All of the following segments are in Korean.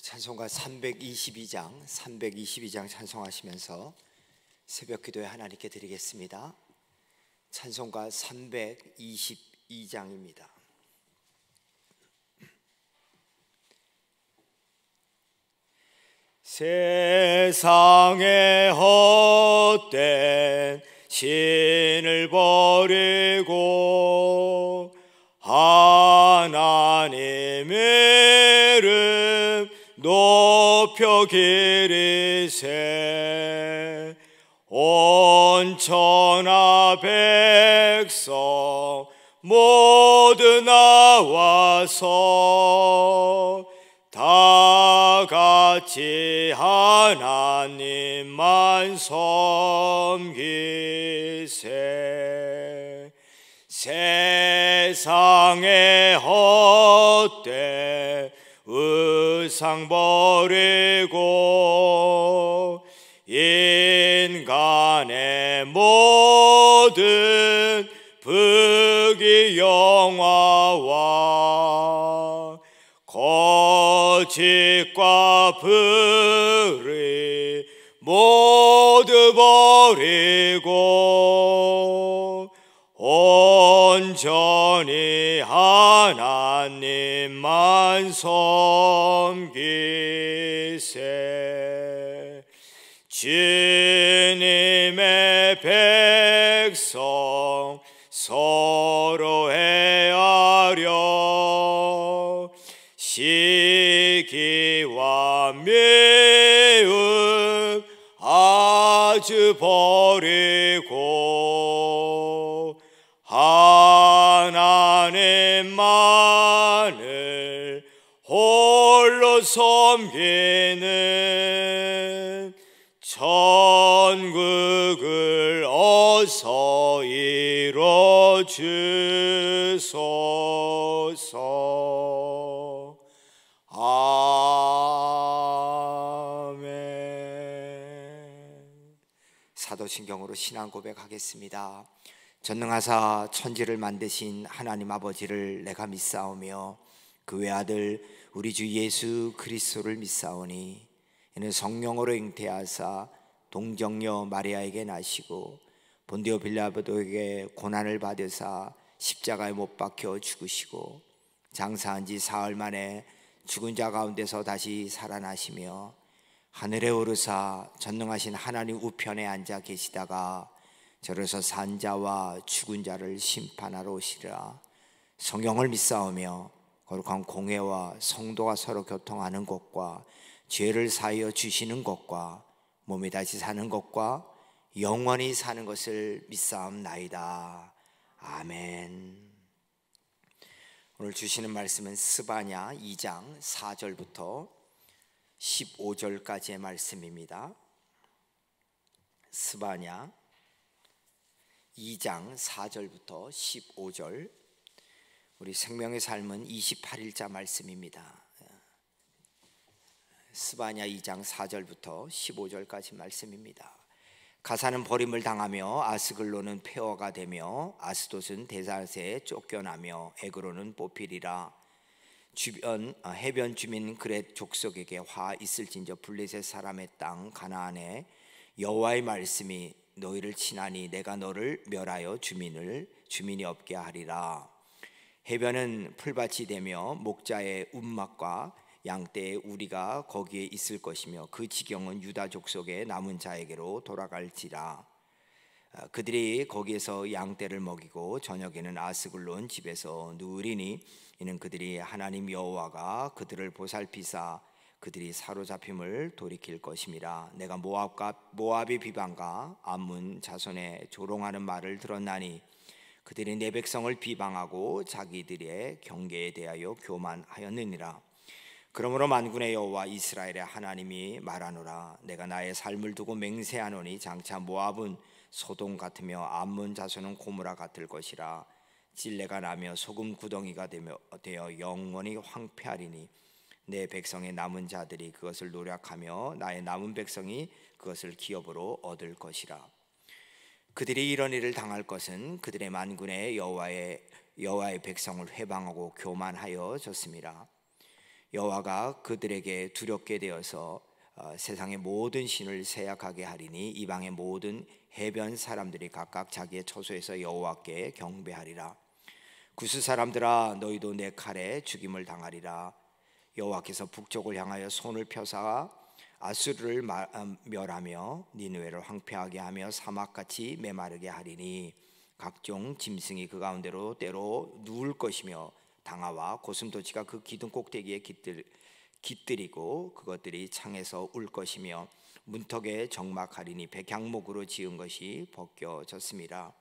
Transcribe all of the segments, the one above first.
찬송가 322장 찬송하시면서 새벽 기도에 하나님께 드리겠습니다. 찬송가 322장입니다. 세상의 헛된 신을 버리고 하나님의 이름 높여 기리세. 온 천하 백성 모두 나와서 다 같이 하나님만 섬기세. 세상의 헛된 의상 버리고 인간의 모든 부귀 영화와 거짓과 불의 모두 버리고 온전히 하나님만 섬기세. 주님의 백성 서로 헤아려 시기와 미움 아주 버리고 하나님만을 홀로 섬기는 천국을 어서 이뤄주소서. 아멘. 사도신경으로 신앙 고백하겠습니다. 전능하사 천지를 만드신 하나님 아버지를 내가 믿사오며 그 외아들 우리 주 예수 그리스도를 믿사오니 이는 성령으로 잉태하사 동정녀 마리아에게 나시고 본디오 빌라도에게 고난을 받으사 십자가에 못 박혀 죽으시고 장사한 지 사흘 만에 죽은 자 가운데서 다시 살아나시며 하늘에 오르사 전능하신 하나님 우편에 앉아 계시다가 저로서 산 자와 죽은 자를 심판하러 오시리라. 성경을 믿사오며 거룩한 공회와 성도가 서로 교통하는 것과 죄를 사하여 주시는 것과 몸이 다시 사는 것과 영원히 사는 것을 믿사옵나이다. 아멘. 오늘 주시는 말씀은 스바냐 2장 4절부터 15절까지의 말씀입니다. 스바냐 2장 4절부터 15절. 우리 생명의 삶은 28일자 말씀입니다. 스바냐 2장 4절부터 15절까지 말씀입니다. 가사는 버림을 당하며 아스글론은 폐허가 되며 아스돗은 대사세에 쫓겨나며 에그로는 뽑히리라. 주변 해변 주민 그렛 족속에게 화 있을진저 블레셋 사람의 땅 가나안에 여호와의 말씀이 너희를 치나니 내가 너를 멸하여 주민이 없게 하리라. 해변은 풀밭이 되며 목자의 움막과 양떼의 우리가 거기에 있을 것이며 그 지경은 유다 족속의 남은 자에게로 돌아갈지라. 그들이 거기에서 양떼를 먹이고 저녁에는 아스글론 집에서 누우리니 이는 그들이 하나님 여호와가 그들을 보살피사 그들이 사로잡힘을 돌이킬 것임이라. 내가 모압의 비방과 암몬 자손의 조롱하는 말을 들었나니 그들이 내 백성을 비방하고 자기들의 경계에 대하여 교만하였느니라. 그러므로 만군의 여호와 이스라엘의 하나님이 말하노라. 내가 나의 삶을 두고 맹세하노니 장차 모압은 소돔 같으며 암몬 자손은 고무라 같을 것이라. 찔레가 나며 소금 구덩이가 되어 영원히 황폐하리니 내 백성의 남은 자들이 그것을 노력하며 나의 남은 백성이 그것을 기업으로 얻을 것이라. 그들이 이런 일을 당할 것은 그들의 만군의 여호와의 백성을 회방하고 교만하여 졌습니다. 여호와가 그들에게 두렵게 되어서 세상의 모든 신을 세약하게 하리니 이방의 모든 해변 사람들이 각각 자기의 처소에서 여호와께 경배하리라. 구스 사람들아 너희도 내 칼에 죽임을 당하리라. 여호와께서 북쪽을 향하여 손을 펴사 아수르를 멸하며 니느웨를 황폐하게 하며 사막같이 메마르게 하리니 각종 짐승이 그 가운데로 때로 누울 것이며 당아와 고슴도치가 그 기둥 꼭대기에 깃들이고 그것들이 창에서 울 것이며 문턱에 적막하리니 백향목으로 지은 것이 벗겨졌습니다.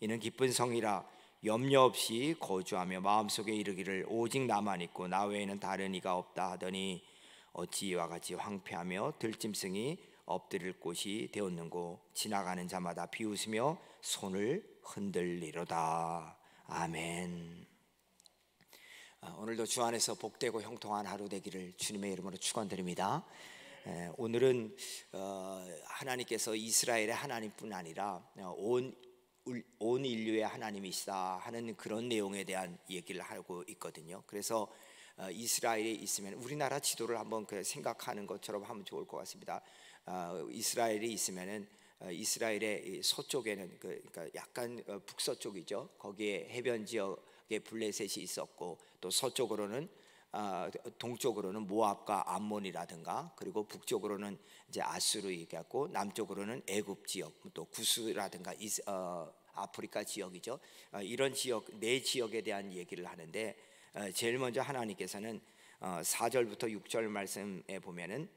이는 기쁜 성이라 염려 없이 거주하며 마음속에 이르기를 오직 나만 있고 나 외에는 다른 이가 없다 하더니 어찌 이와 같이 황폐하며 들짐승이 엎드릴 곳이 되었는고 지나가는 자마다 비웃으며 손을 흔들리로다. 아멘. 오늘도 주 안에서 복되고 형통한 하루 되기를 주님의 이름으로 축원드립니다. 오늘은 하나님께서 이스라엘의 하나님뿐 아니라 온 인류의 하나님이시다 하는 그런 내용에 대한 얘기를 하고 있거든요. 그래서 이스라엘에 있으면 우리나라 지도를 한번 생각하는 것처럼 하면 좋을 것 같습니다. 이스라엘이 있으면은 이스라엘의 서쪽에는 그러니까 약간 북서쪽이죠. 거기에 해변 지역에 블레셋이 있었고 또 서쪽으로는 동쪽으로는 모압과 암몬이라든가 그리고 북쪽으로는 이제 아수르 얘기하고 남쪽으로는 애굽 지역 또 구스라든가 아프리카 지역이죠. 이런 지역 네 지역에 대한 얘기를 하는데 제일 먼저 하나님께서는 4절부터 6절 말씀에 보면은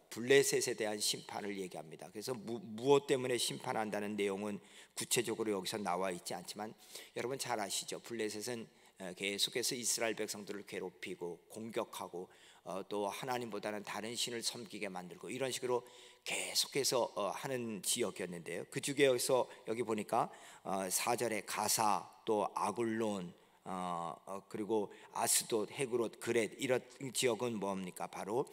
블레셋에 대한 심판을 얘기합니다. 그래서 무엇 때문에 심판한다는 내용은 구체적으로 여기서 나와 있지 않지만 여러분 잘 아시죠? 블레셋은 계속해서 이스라엘 백성들을 괴롭히고 공격하고 또 하나님보다는 다른 신을 섬기게 만들고 이런 식으로 계속해서 하는 지역이었는데요. 그 중에서 여기 보니까 4절에 가사 또 아굴론 그리고 아스돗, 헤그롯, 그렛 이런 지역은 뭡니까? 바로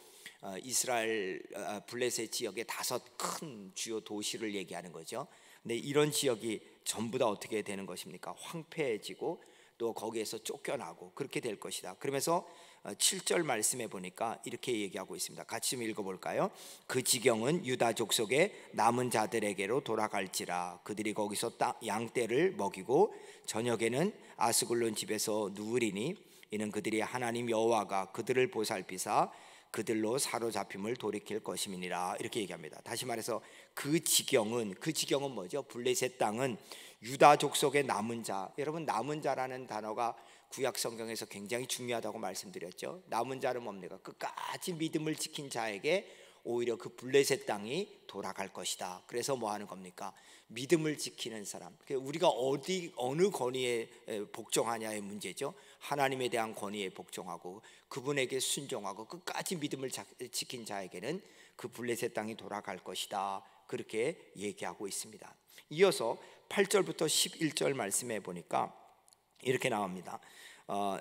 이스라엘 블레셋 지역의 5 큰 주요 도시를 얘기하는 거죠. 근데 이런 지역이 전부 다 어떻게 되는 것입니까? 황폐해지고 또 거기에서 쫓겨나고 그렇게 될 것이다. 그러면서 7절 말씀에 보니까 이렇게 얘기하고 있습니다. 같이 좀 읽어볼까요? 그 지경은 유다 족속의 남은 자들에게로 돌아갈지라. 그들이 거기서 양떼를 먹이고 저녁에는 아스글론 집에서 누우리니 이는 그들이 하나님 여호와가 그들을 보살피사 그들로 사로잡힘을 돌이킬 것임이니라. 이렇게 얘기합니다. 다시 말해서 그 지경은 뭐죠? 블레셋 땅은 유다 족속의 남은 자. 여러분 남은 자라는 단어가 구약 성경에서 굉장히 중요하다고 말씀드렸죠. 남은 자는 뭡니까? 끝까지 믿음을 지킨 자에게 오히려 그 블레셋 땅이 돌아갈 것이다. 그래서 뭐 하는 겁니까? 믿음을 지키는 사람. 우리가 어느 권위에 복종하냐의 문제죠. 하나님에 대한 권위에 복종하고 그분에게 순종하고 끝까지 믿음을 지킨 자에게는 그 블레셋 땅이 돌아갈 것이다. 그렇게 얘기하고 있습니다. 이어서 8절부터 11절 말씀해 보니까 이렇게 나옵니다.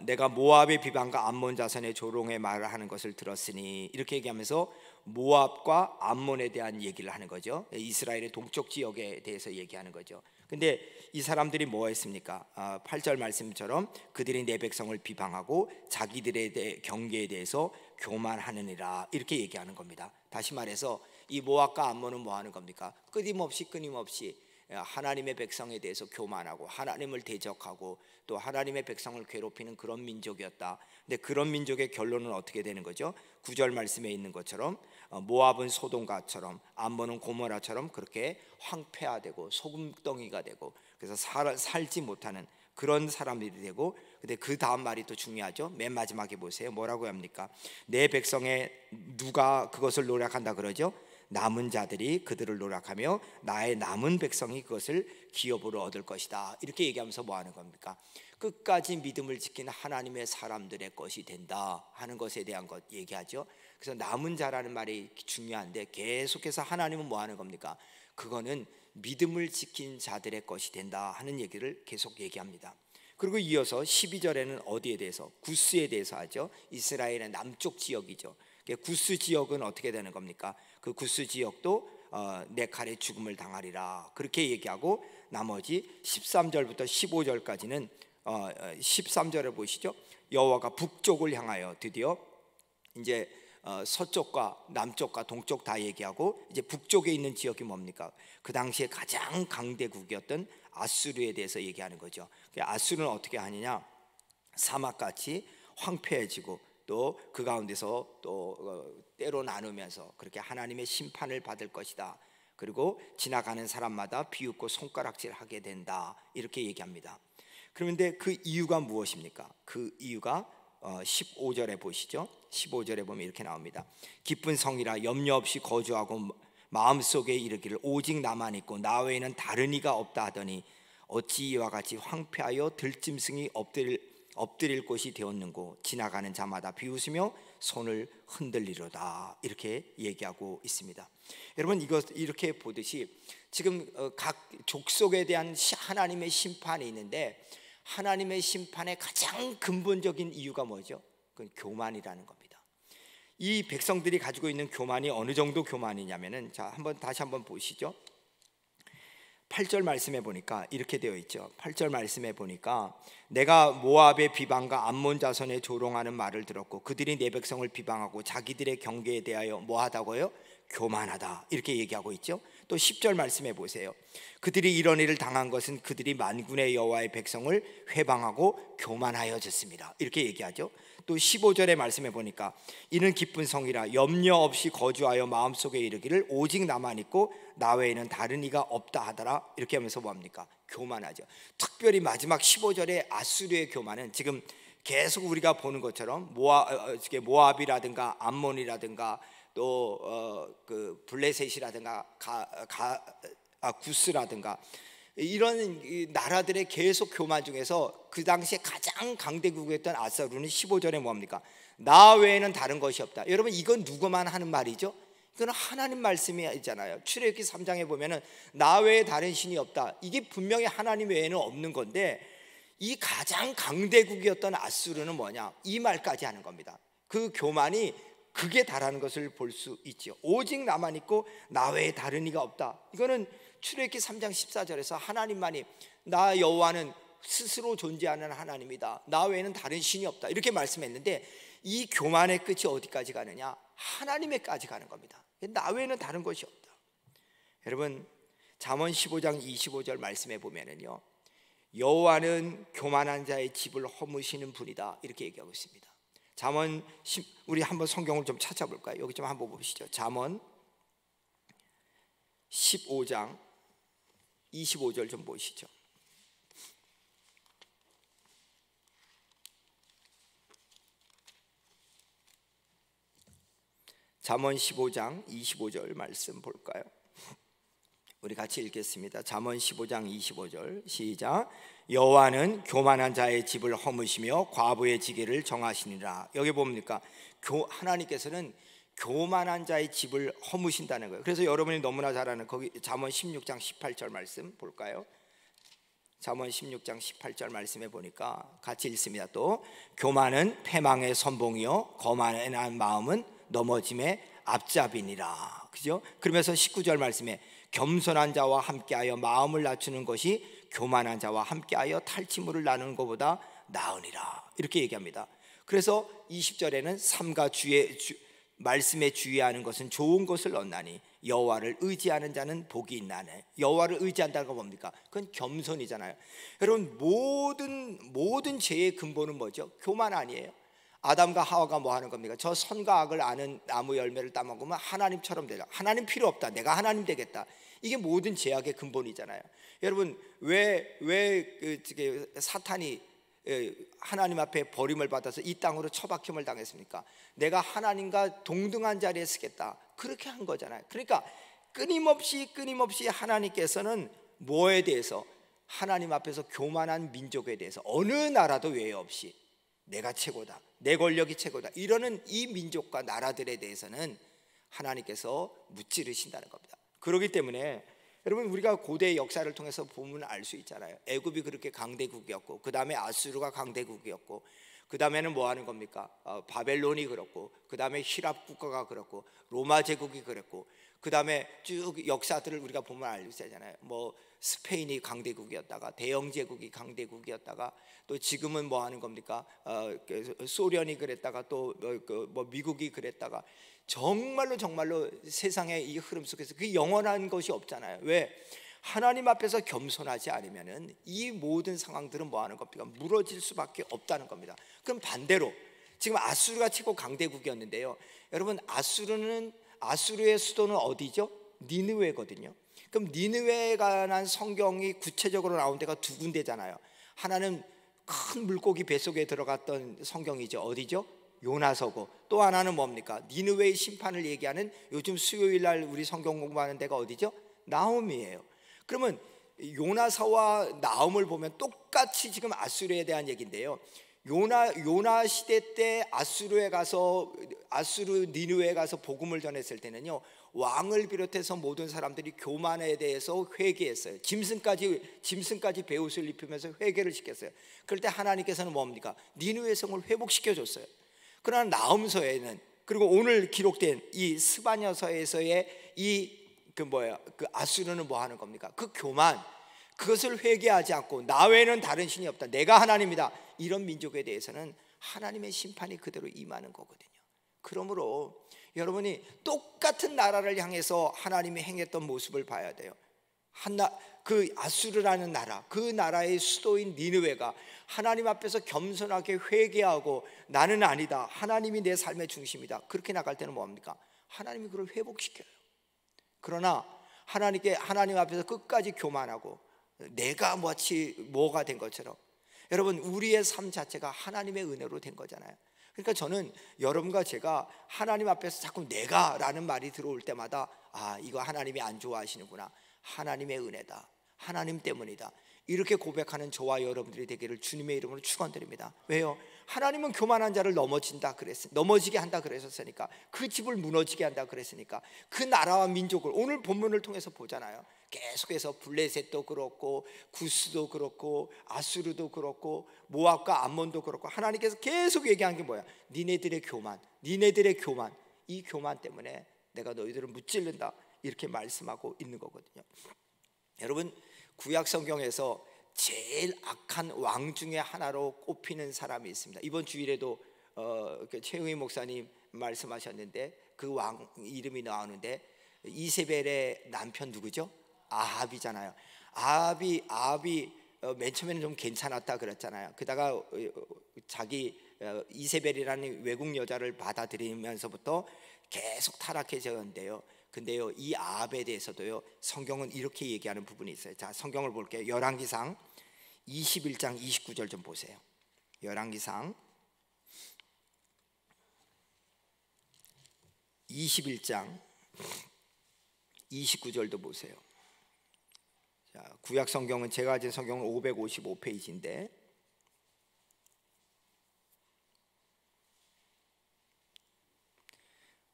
내가 모압의 비방과 암몬 자손의 조롱의 말을 하는 것을 들었으니 이렇게 얘기하면서 모압과 암몬에 대한 얘기를 하는 거죠. 이스라엘의 동쪽 지역에 대해서 얘기하는 거죠. 근데 이 사람들이 뭐 했습니까? 8절 말씀처럼 그들이 내 백성을 비방하고 자기들의 경계에 대해서 교만하느니라 이렇게 얘기하는 겁니다. 다시 말해서 이 모압과 암몬은 뭐 하는 겁니까? 끊임없이 하나님의 백성에 대해서 교만하고 하나님을 대적하고 또 하나님의 백성을 괴롭히는 그런 민족이었다. 근데 그런 민족의 결론은 어떻게 되는 거죠? 9절 말씀에 있는 것처럼 모압은 소돔과처럼 암몬은 고모라처럼 그렇게 황폐화되고 소금덩이가 되고 그래서 살지 못하는 그런 사람들이 되고, 근데 그 다음 말이 또 중요하죠. 맨 마지막에 보세요. 뭐라고 합니까? 내 백성의 누가 그것을 노력한다 그러죠? 남은 자들이 그들을 노력하며 나의 남은 백성이 그것을 기업으로 얻을 것이다. 이렇게 얘기하면서 뭐 하는 겁니까? 끝까지 믿음을 지키는 하나님의 사람들의 것이 된다 하는 것에 대한 것 얘기하죠. 그래서 남은 자라는 말이 중요한데 계속해서 하나님은 뭐 하는 겁니까? 그거는 믿음을 지킨 자들의 것이 된다 하는 얘기를 계속 얘기합니다. 그리고 이어서 12절에는 어디에 대해서? 구스에 대해서 하죠. 이스라엘의 남쪽 지역이죠. 구스 지역은 어떻게 되는 겁니까? 그 구스 지역도 내 칼에 죽음을 당하리라 그렇게 얘기하고 나머지 13절부터 15절까지는 13절을 보시죠. 여호와가 북쪽을 향하여 드디어 이제 서쪽과 남쪽과 동쪽 다 얘기하고 이제 북쪽에 있는 지역이 뭡니까? 그 당시에 가장 강대국이었던 아수르에 대해서 얘기하는 거죠. 아수르는 어떻게 하느냐? 사막같이 황폐해지고 또 그 가운데서 또 때로 나누면서 그렇게 하나님의 심판을 받을 것이다. 그리고 지나가는 사람마다 비웃고 손가락질하게 된다. 이렇게 얘기합니다. 그런데 그 이유가 무엇입니까? 그 이유가 15절에 보시죠. 15절에 보면 이렇게 나옵니다. 기쁜 성이라 염려 없이 거주하고 마음속에 이르기를 오직 나만 있고 나 외에는 다른 이가 없다 하더니 어찌 이와 같이 황폐하여 들짐승이 엎드릴 곳이 되었는고 지나가는 자마다 비웃으며 손을 흔들리로다. 이렇게 얘기하고 있습니다. 여러분 이렇게 보듯이 지금 각 족속에 대한 하나님의 심판이 있는데 하나님의 심판의 가장 근본적인 이유가 뭐죠? 그건 교만이라는 겁니다. 이 백성들이 가지고 있는 교만이 어느 정도 교만이냐면은 자, 다시 한번 보시죠. 8절 말씀에 보니까 이렇게 되어 있죠. 8절 말씀에 보니까 내가 모압의 비방과 암몬 자손의 조롱하는 말을 들었고 그들이 내 백성을 비방하고 자기들의 경계에 대하여 뭐하다고요? 교만하다. 이렇게 얘기하고 있죠. 또 10절 말씀해 보세요. 그들이 이런 일을 당한 것은 그들이 만군의 여호와의 백성을 회방하고 교만하여졌습니다. 이렇게 얘기하죠. 또 15절의 말씀에 보니까 이는 기쁜 성이라 염려 없이 거주하여 마음속에 이르기를 오직 나만 있고 나 외에는 다른 이가 없다 하더라. 이렇게 하면서 뭡니까? 교만하죠. 특별히 마지막 15절의 아수르의 교만은 지금 계속 우리가 보는 것처럼 모압이라든가 암몬이라든가 또 그 블레셋이라든가 구스라든가 이런 나라들의 계속 교만 중에서 그 당시에 가장 강대국이었던 아수르는 15절에 뭡니까? 나 외에는 다른 것이 없다. 여러분 이건 누구만 하는 말이죠? 이건 하나님 말씀이잖아요. 출애굽기 3장에 보면은 나 외에 다른 신이 없다. 이게 분명히 하나님 외에는 없는 건데 이 가장 강대국이었던 아수르는 뭐냐? 이 말까지 하는 겁니다. 그 교만이 극에 달하는 것을 볼 수 있죠. 오직 나만 있고 나 외에 다른 이가 없다. 이거는 출애굽기 3장 14절에서 하나님만이 나 여호와는 스스로 존재하는 하나님이다. 나 외에는 다른 신이 없다. 이렇게 말씀했는데 이 교만의 끝이 어디까지 가느냐? 하나님에까지 가는 겁니다. 나 외에는 다른 것이 없다. 여러분 잠언 15장 25절 말씀해 보면은요. 여호와는 교만한 자의 집을 허무시는 분이다. 이렇게 얘기하고 있습니다. 잠언 우리 한번 성경을 좀 찾아볼까요? 여기 좀 한번 보시죠. 잠언 15장 25절 좀 보시죠. 잠언 15장 25절 말씀 볼까요? 우리 같이 읽겠습니다. 잠언 15장 25절 시작. 여호와는 교만한 자의 집을 허무시며 과부의 지게를 정하시니라. 여기 봅니까? 하나님께서는 교만한 자의 집을 허무신다는 거예요. 그래서 여러분이 너무나 잘 아는 거기 잠언 16장 18절 말씀 볼까요? 잠언 16장 18절 말씀에 보니까 같이 읽습니다. 또 교만은 패망의 선봉이요 거만한 마음은 넘어짐의 앞잡이니라. 그죠? 그러면서 19절 말씀에 겸손한 자와 함께하여 마음을 낮추는 것이 교만한 자와 함께하여 탈취물을 나누는 것보다 나으니라. 이렇게 얘기합니다. 그래서 20절에는 삼가 말씀에 주의하는 것은 좋은 것을 얻나니 여호와를 의지하는 자는 복이 있나니. 여호와를 의지한다는 건 뭡니까? 그건 겸손이잖아요. 여러분 모든 죄의 근본은 뭐죠? 교만 아니에요? 아담과 하와가 뭐 하는 겁니까? 저 선과 악을 아는 나무 열매를 따먹으면 하나님처럼 되라. 하나님 필요 없다. 내가 하나님 되겠다. 이게 모든 죄악의 근본이잖아요. 여러분 왜 사탄이 하나님 앞에 버림을 받아서 이 땅으로 처박힘을 당했습니까? 내가 하나님과 동등한 자리에 서겠다. 그렇게 한 거잖아요. 그러니까 끊임없이 하나님께서는 뭐에 대해서 하나님 앞에서 교만한 민족에 대해서 어느 나라도 외에 없이 내가 최고다. 내 권력이 최고다. 이러는 이 민족과 나라들에 대해서는 하나님께서 무찌르신다는 겁니다. 그렇기 때문에 여러분 우리가 고대 역사를 통해서 보면 알 수 있잖아요. 애굽이 그렇게 강대국이었고 그 다음에 아수르가 강대국이었고 그 다음에는 뭐 하는 겁니까? 바벨론이 그렇고 그 다음에 히랍 국가가 그렇고 로마 제국이 그랬고 그 다음에 쭉 역사들을 우리가 보면 알고 있잖아요. 뭐 스페인이 강대국이었다가 대영 제국이 강대국이었다가 또 지금은 뭐 하는 겁니까? 소련이 그랬다가 또 뭐 미국이 그랬다가 정말로 세상의 이 흐름 속에서 그 영원한 것이 없잖아요. 왜? 하나님 앞에서 겸손하지 않으면은 이 모든 상황들은 뭐 하는 겁니까? 무너질 수밖에 없다는 겁니다. 그럼 반대로 지금 아수르가 최고 강대국이었는데요. 여러분 아수르의 수도는 어디죠? 니느웨거든요. 그럼 니느웨에 관한 성경이 구체적으로 나온 데가 두 군데잖아요. 하나는 큰 물고기 뱃속에 들어갔던 성경이죠. 어디죠? 요나서고, 또 하나는 뭡니까? 니느웨의 심판을 얘기하는 요즘 수요일 날 우리 성경 공부하는 데가 어디죠? 나홈이에요. 그러면 요나서와 나홈을 보면 똑같이 지금 아수르에 대한 얘기인데요. 요나 시대 때 아수르 니느웨에 가서 복음을 전했을 때는요, 왕을 비롯해서 모든 사람들이 교만에 대해서 회개했어요. 짐승까지 베옷을 입히면서 회개를 시켰어요. 그럴 때 하나님께서는 뭡니까? 니느웨 성을 회복시켜 줬어요. 그러나 나홈서에는, 그리고 오늘 기록된 이 스바냐서에서의 그 아수르는 뭐 하는 겁니까? 그 교만, 그것을 회개하지 않고 나 외에는 다른 신이 없다, 내가 하나님이다, 이런 민족에 대해서는 하나님의 심판이 그대로 임하는 거거든요. 그러므로 여러분이 똑같은 나라를 향해서 하나님이 행했던 모습을 봐야 돼요. 그 아수르라는 나라, 그 나라의 수도인 니느웨가 하나님 앞에서 겸손하게 회개하고 나는 아니다, 하나님이 내 삶의 중심이다, 그렇게 나갈 때는 뭡니까? 하나님이 그걸 회복시켜요. 그러나 하나님 앞에서 끝까지 교만하고 내가 마치 뭐가 된 것처럼, 여러분 우리의 삶 자체가 하나님의 은혜로 된 거잖아요. 그러니까 저는 여러분과 제가 하나님 앞에서 자꾸 내가라는 말이 들어올 때마다 이거 하나님이 안 좋아하시는구나, 하나님의 은혜다, 하나님 때문이다, 이렇게 고백하는 저와 여러분들이 되기를 주님의 이름으로 축원드립니다. 왜요? 하나님은 교만한 자를 넘어지게 한다 그러셨으니까, 그 집을 무너지게 한다 그랬으니까, 그 나라와 민족을 오늘 본문을 통해서 보잖아요. 계속해서 블레셋도 그렇고 구스도 그렇고 아수르도 그렇고 모압과 암몬도 그렇고, 하나님께서 계속 얘기한 게 뭐야? 니네들의 교만, 이 교만 때문에 내가 너희들을 무찔른다, 이렇게 말씀하고 있는 거거든요. 여러분, 구약 성경에서 제일 악한 왕 중에 하나로 꼽히는 사람이 있습니다. 이번 주일에도 최영희 목사님 말씀하셨는데 그 왕 이름이 나오는데, 이세벨의 남편 누구죠? 아합이잖아요. 아합이 맨 처음에는 좀 괜찮았다 그랬잖아요. 그러다가 자기 이세벨이라는 외국 여자를 받아들이면서부터 계속 타락해졌는데요. 근데요, 이 아합에 대해서도요, 성경은 이렇게 얘기하는 부분이 있어요. 자, 성경을 볼게요. 열왕기상 21장 29절 좀 보세요. 열왕기상 21장 29절도 보세요. 자, 구약 성경은, 제가 가진 성경은 555페이지인데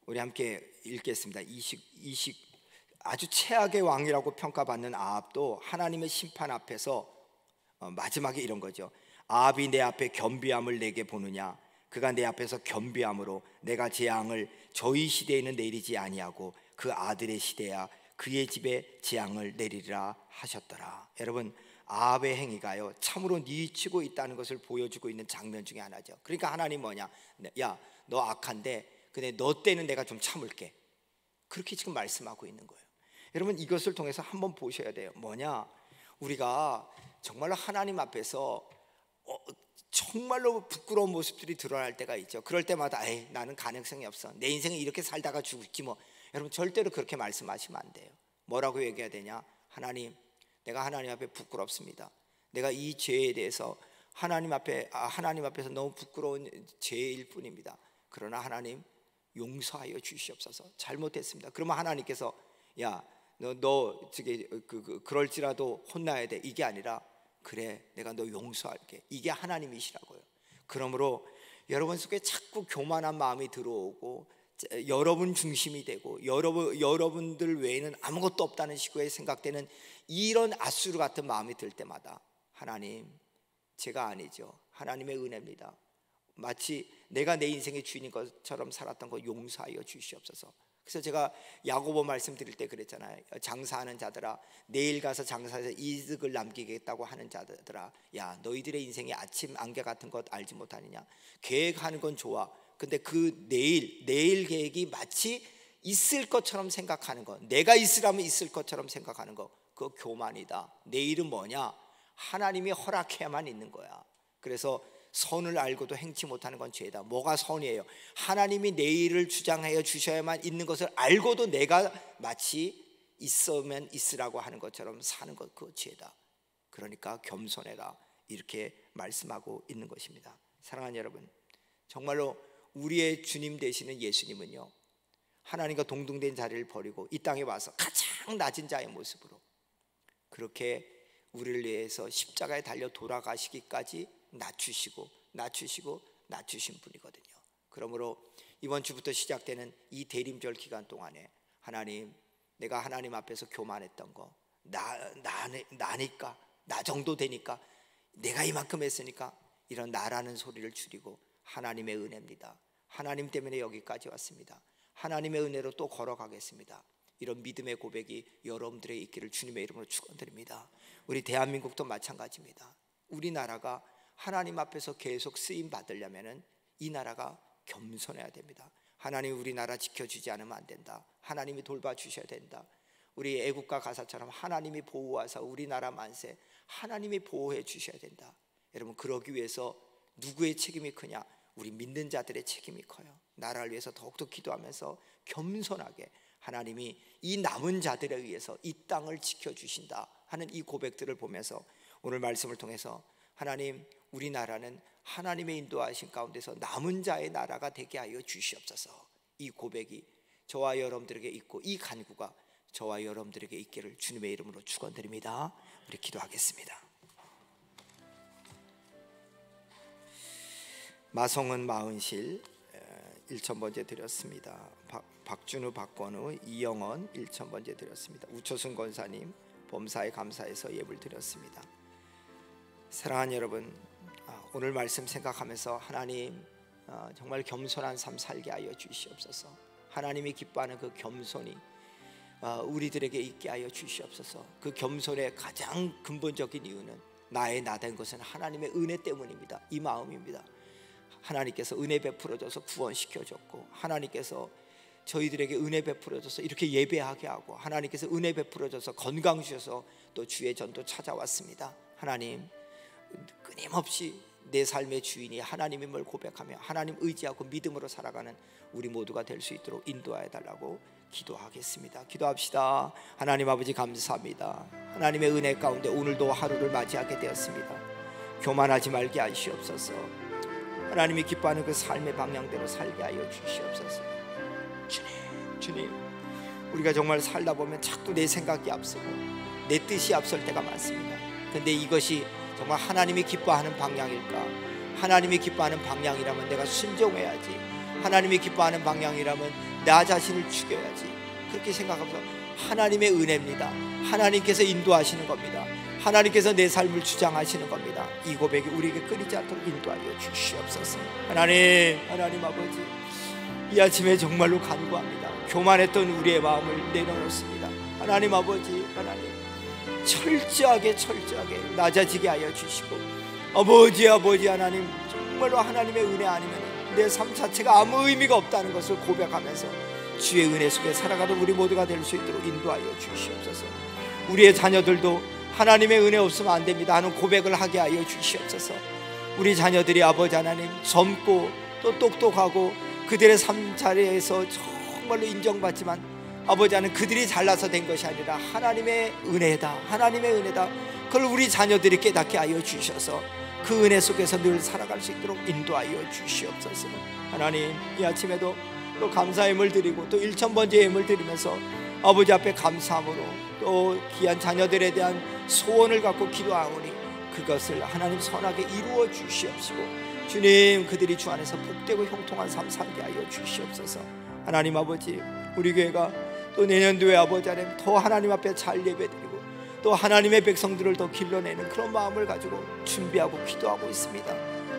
우리 함께 읽겠습니다. 아주 최악의 왕이라고 평가받는 아합도 하나님의 심판 앞에서 마지막에 이런 거죠. 아합이 내 앞에 겸비함을 내게 보느냐? 그가 내 앞에서 겸비함으로 내가 재앙을 저희 시대에는 내리지 아니하고 그 아들의 시대야 그의 집에 재앙을 내리리라 하셨더라. 여러분, 아합의 행위가요, 참으로 뉘치고 있다는 것을 보여주고 있는 장면 중에 하나죠. 그러니까 하나님 뭐냐? 야, 너 악한데 근데 너 때는 내가 좀 참을게, 그렇게 지금 말씀하고 있는 거예요. 여러분, 이것을 통해서 한번 보셔야 돼요. 뭐냐? 우리가 정말로 하나님 앞에서 정말로 부끄러운 모습들이 드러날 때가 있죠. 그럴 때마다 나는 가능성이 없어, 내 인생은 이렇게 살다가 죽지 뭐. 여러분, 절대로 그렇게 말씀하시면 안 돼요. 뭐라고 얘기해야 되냐? 하나님, 내가 하나님 앞에 부끄럽습니다. 내가 이 죄에 대해서 하나님 앞에서 너무 부끄러운 죄일 뿐입니다. 그러나 하나님, 용서하여 주시옵소서. 잘못했습니다. 그러면 하나님께서 너 그럴지라도 혼나야 돼, 이게 아니라 그래, 내가 너 용서할게, 이게 하나님이시라고요. 그러므로 여러분 속에 자꾸 교만한 마음이 들어오고 여러분 중심이 되고 여러분들 외에는 아무것도 없다는 식으로 생각되는 이런 아수르 같은 마음이 들 때마다, 하나님, 제가 아니죠, 하나님의 은혜입니다. 마치 내가 내 인생의 주인인 것처럼 살았던 거 용서하여 주시옵소서. 그래서 제가 야고보 말씀드릴 때 그랬잖아요. 장사하는 자들아, 내일 가서 장사해서 이득을 남기겠다고 하는 자들아, 야, 너희들의 인생에 아침 안개 같은 것 알지 못하느냐? 계획하는 건 좋아. 근데 그 내일 계획이 마치 있을 것처럼 생각하는 거, 내가 있으라면 있을 것처럼 생각하는 거, 그거 교만이다. 내일은 뭐냐? 하나님이 허락해야만 있는 거야. 그래서 선을 알고도 행치 못하는 건 죄다. 뭐가 선이에요? 하나님이 내일을 주장하여 주셔야만 있는 것을 알고도 내가 마치 있으면 있으라고 하는 것처럼 사는 것, 그거 죄다. 그러니까 겸손해라, 이렇게 말씀하고 있는 것입니다. 사랑하는 여러분, 정말로 우리의 주님 되시는 예수님은요, 하나님과 동등된 자리를 버리고 이 땅에 와서 가장 낮은 자의 모습으로 그렇게 우리를 위해서 십자가에 달려 돌아가시기까지 낮추신 분이거든요. 그러므로 이번 주부터 시작되는 이 대림절 기간 동안에 하나님, 내가 하나님 앞에서 교만했던 거, 나니까, 나 정도 되니까, 내가 이만큼 했으니까, 이런 나라는 소리를 줄이고 하나님의 은혜입니다. 하나님 때문에 여기까지 왔습니다. 하나님의 은혜로 또 걸어가겠습니다. 이런 믿음의 고백이 여러분들의 있기를 주님의 이름으로 축원드립니다. 우리 대한민국도 마찬가지입니다. 우리나라가 하나님 앞에서 계속 쓰임 받으려면은 이 나라가 겸손해야 됩니다. 하나님, 우리나라 지켜주지 않으면 안 된다. 하나님이 돌봐주셔야 된다. 우리 애국가 가사처럼 하나님이 보호하사 우리나라 만세, 하나님이 보호해 주셔야 된다. 여러분, 그러기 위해서 누구의 책임이 크냐? 우리 믿는 자들의 책임이 커요. 나라를 위해서 더욱더 기도하면서 겸손하게 하나님이 이 남은 자들에 의해서 이 땅을 지켜주신다 하는 이 고백들을 보면서 오늘 말씀을 통해서 하나님, 우리나라는 하나님의 인도하신 가운데서 남은 자의 나라가 되게 하여 주시옵소서. 이 고백이 저와 여러분들에게 있고 이 간구가 저와 여러분들에게 있기를 주님의 이름으로 축원드립니다. 우리 기도하겠습니다. 마성은 마은실 1,000번째 드렸습니다. 박준우, 박건우, 이영원 1,000번째 드렸습니다. 우초순 권사님 범사에 감사해서 예불 드렸습니다. 사랑하는 여러분, 오늘 말씀 생각하면서 하나님, 정말 겸손한 삶 살게 하여 주시옵소서. 하나님이 기뻐하는 그 겸손이 우리들에게 있게 하여 주시옵소서. 그 겸손의 가장 근본적인 이유는 나의 나된 것은 하나님의 은혜 때문입니다. 이 마음입니다. 하나님께서 은혜 베풀어줘서 구원시켜줬고, 하나님께서 저희들에게 은혜 베풀어줘서 이렇게 예배하게 하고, 하나님께서 은혜 베풀어줘서 건강 주셔서 또 주의 전도 찾아왔습니다. 하나님, 끊임없이 내 삶의 주인이 하나님임을 고백하며 하나님 의지하고 믿음으로 살아가는 우리 모두가 될 수 있도록 인도하여 달라고 기도하겠습니다. 기도합시다. 하나님 아버지, 감사합니다. 하나님의 은혜 가운데 오늘도 하루를 맞이하게 되었습니다. 교만하지 말게 하시옵소서. 하나님이 기뻐하는 그 삶의 방향대로 살게 하여 주시옵소서. 주님, 우리가 정말 살다 보면 자꾸 내 생각이 앞서고 내 뜻이 앞설 때가 많습니다. 근데 이것이 정말 하나님이 기뻐하는 방향일까? 하나님이 기뻐하는 방향이라면 내가 순종해야지. 하나님이 기뻐하는 방향이라면 나 자신을 죽여야지. 그렇게 생각하면서 하나님의 은혜입니다. 하나님께서 인도하시는 겁니다. 하나님께서 내 삶을 주장하시는 겁니다. 이 고백이 우리에게 끊이지 않도록 인도하여 주시옵소서. 하나님 아버지, 이 아침에 정말로 간구합니다. 교만했던 우리의 마음을 내려놓습니다. 하나님 아버지, 하나님 철저하게 낮아지게 하여 주시고, 아버지 하나님, 정말로 하나님의 은혜 아니면 내 삶 자체가 아무 의미가 없다는 것을 고백하면서 주의 은혜 속에 살아가는 우리 모두가 될 수 있도록 인도하여 주시옵소서. 우리의 자녀들도 하나님의 은혜 없으면 안 됩니다 하는 고백을 하게 하여 주시옵소서. 우리 자녀들이 아버지 하나님 젊고 또 똑똑하고 그들의 삶 자리에서 정말로 인정받지만 아버지 하나님, 그들이 잘나서 된 것이 아니라 하나님의 은혜다, 하나님의 은혜다. 그걸 우리 자녀들이 깨닫게 하여 주셔서 그 은혜 속에서 늘 살아갈 수 있도록 인도하여 주시옵소서. 하나님, 이 아침에도 또 감사의 예물 드리고 또 1,000번째 예물 드리면서 아버지 앞에 감사함으로 또 귀한 자녀들에 대한 소원을 갖고 기도하오니 그것을 하나님 선하게 이루어 주시옵시고, 주님, 그들이 주 안에서 복되고 형통한 삶 살게 하여 주시옵소서. 하나님 아버지, 우리 교회가 또 내년도에 아버지 하나님 더 하나님 앞에 잘 예배드리고 또 하나님의 백성들을 더 길러내는 그런 마음을 가지고 준비하고 기도하고 있습니다.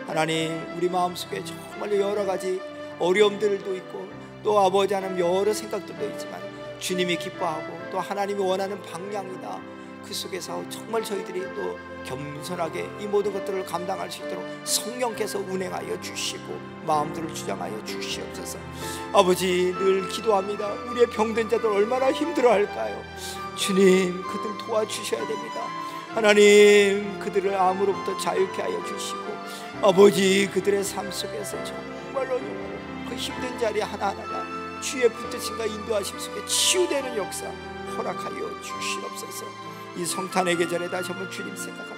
하나님, 우리 마음속에 정말로 여러 가지 어려움들도 있고 또 아버지 하나님 여러 생각들도 있지만 주님이 기뻐하고 또 하나님이 원하는 방향이다, 그 속에서 정말 저희들이 또 겸손하게 이 모든 것들을 감당할 수 있도록 성령께서 운행하여 주시고 마음들을 주장하여 주시옵소서. 아버지, 늘 기도합니다. 우리의 병든 자들 얼마나 힘들어할까요? 주님, 그들 도와주셔야 됩니다. 하나님, 그들을 암으로부터 자유케 하여 주시고 아버지, 그들의 삶 속에서 정말로 그 힘든 자리 하나하나가 주의 붙드심과 인도하심 속에 치유되는 역사 허락하여 주시옵소서. 이 성탄의 계절에 다시 한번 주님 생각합니다.